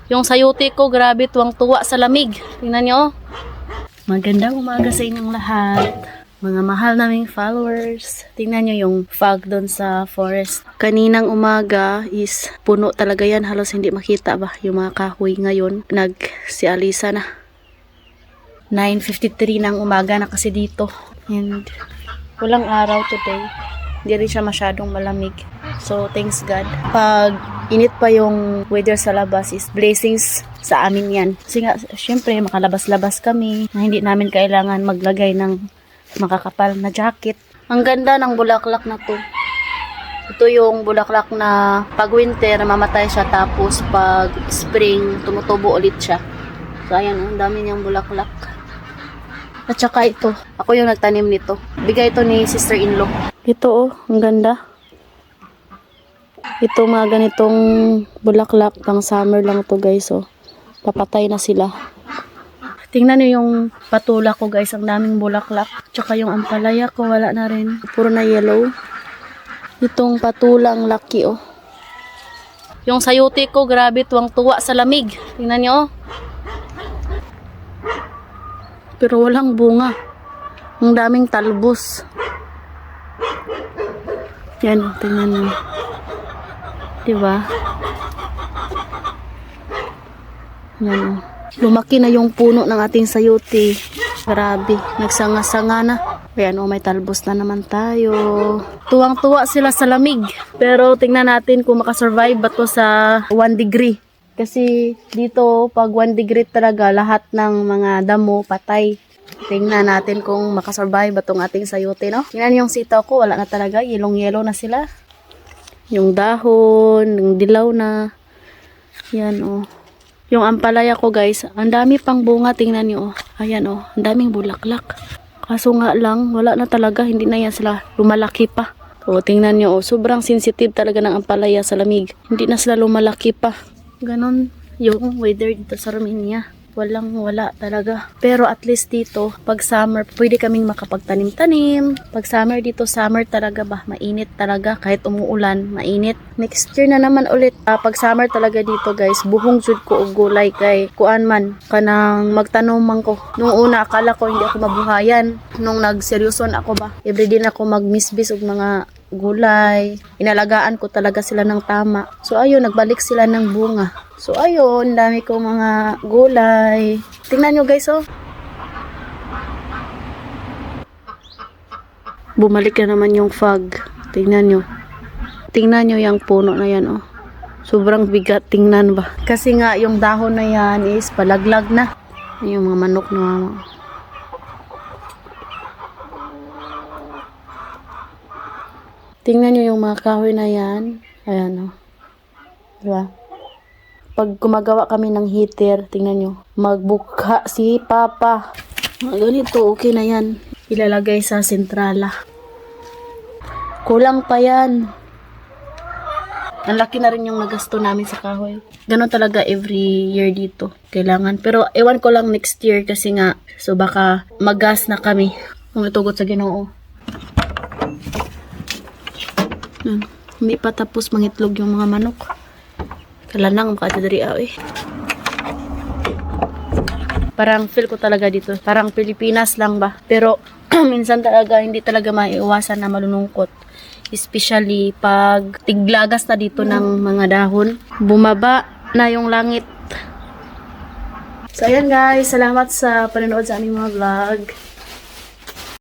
Yung sayote ko, grabe, tuwang-tuwa sa lamig. Tingnan nyo. Magandang umaga sa inyong lahat. Mga mahal naming followers. Tingnan nyo yung fog doon sa forest. Kaninang umaga is puno talaga yan. Halos hindi makita ba yung mga kahoy ngayon. Nagsialisa na. 9:53 ng umaga na kasi dito. And walang araw today. Hindi rin siya masyadong malamig. So, thanks God. Pag init pa yung weather sa labas is blessings sa amin yan. Kasi nga, syempre, makalabas-labas kami na hindi namin kailangan maglagay ng makakapal na jacket. Ang ganda ng bulaklak na to. Ito yung bulaklak na pag winter, mamatay siya. Tapos pag spring, tumutubo ulit siya. So, ayan, ang dami niyang bulaklak. At saka ito, ako yung nagtanim nito. Bigay ito ni sister-in-law. Ito oh, ang ganda. Ito mga ganitong bulaklak, pang summer lang to guys oh. Papatay na sila. Tingnan niyo yung patula ko guys, ang daming bulaklak. Tsaka yung ampalaya ko, wala na rin. Puro na yellow. Itong patulang laki oh. Yung sayote ko, grabe, tuwang-tuwa sa lamig. Tingnan niyo oh. Pero walang bunga. Ang daming talbos. Yan, tingnan nyo. Diba? Yan. Lumaki na yung puno ng ating sayote. Grabe. Nagsanga-sanga na. Ayan, may talbos na naman tayo. Tuwang-tuwa sila sa lamig. Pero tingnan natin kung makasurvive ba to sa 1 degree. Kasi dito, pag 1 degree talaga, lahat ng mga damo patay. Tingnan natin kung makasurvive ba itong ating sayote, no? Tingnan yung sitaw ko, wala na talaga. Yelong-yellow na sila. Yung dahon, yung dilaw na. Yan, oh. Yung ampalaya ko, guys, ang dami pang bunga. Tingnan nyo, oh. Ayan, oh. Ang daming bulaklak. Kaso nga lang, wala na talaga. Hindi na yan sila lumalaki pa. O, tingnan nyo, oh. Sobrang sensitive talaga ng ampalaya sa lamig. Hindi na sila lumalaki pa. Ganon yung weather dito sa Romania. Wala talaga. Pero at least dito, pag summer, pwede kaming makapagtanim-tanim. Pag summer dito, summer talaga ba? Mainit talaga. Kahit umuulan, mainit. Next year na naman ulit. Pag summer talaga dito guys, buhong jud ko og gulay kay kuan man. Kanang magtanom man ko. Nung una, akala ko hindi ako mabuhayan. Nung nagseryoson ako ba, everyday na ako magmisbis og mga gulay. Inalagaan ko talaga sila ng tama. So ayun, nagbalik sila ng bunga. So ayun, dami kong mga gulay. Tingnan nyo guys oh. Bumalik na naman yung fog. Tingnan nyo. Tingnan nyo yung puno na yan oh. Sobrang bigat tingnan ba. Kasi nga yung dahon na yan is palaglag na. Yung mga manok na mama. Tingnan nyo yung mga kahoy na yan. Ayan o. Diba? Pag gumagawa kami ng heater, tingnan nyo. Magbuka si Papa. Ganito, okay na yan. Ilalagay sa sentrala. Kulang pa yan. Ang laki na rin yung nagasto namin sa kahoy. Ganon talaga every year dito. Kailangan. Pero ewan ko lang next year kasi nga. So baka magas na kami. Kung itugot sa Ginoo. Hindi pa tapos mangitlog yung mga manok. Kalanang makadadari eh. Parang feel ko talaga dito. Parang Pilipinas lang ba? Pero minsan talaga hindi talaga maiiwasan na malulungkot. Especially pag tiglagas na dito ng mga dahon. Bumaba na yung langit. So ayan guys, salamat sa panonood sa aming mga vlog.